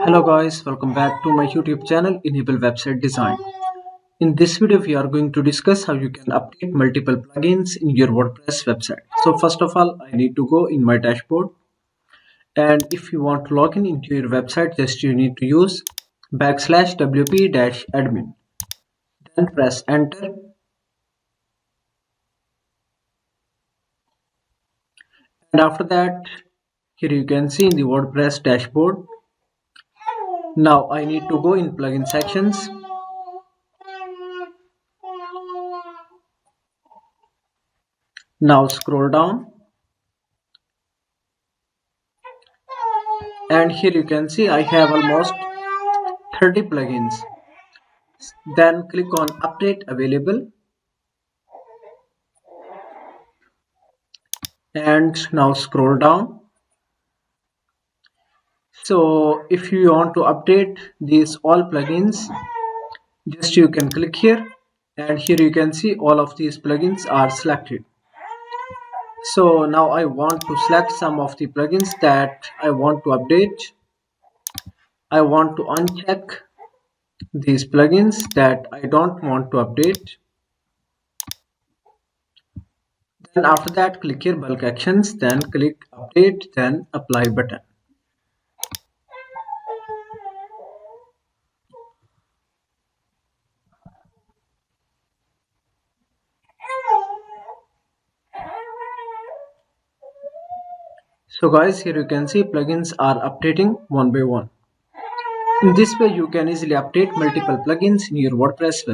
Hello guys, welcome back to my YouTube channel Enable Website Design. In this video we are going to discuss how you can update multiple plugins in your WordPress website. So first of all, I need to go in my dashboard, and if you want to log in into your website, just you need to use /wp-admin. Then press enter, and after that here you can see in the WordPress dashboard. Now I need to go in plugin sections. Now scroll down, and here you can see I have almost 30 plugins. Then click on update available, and now scroll down. So if you want to update these all plugins, just you can click here, and here you can see all of these plugins are selected. So now I want to select some of the plugins that I want to update. I want to uncheck these plugins that I don't want to update. Then after that, click here bulk actions, then click update, then apply button. So guys, here you can see plugins are updating one by one. In this way you can easily update multiple plugins in your WordPress website.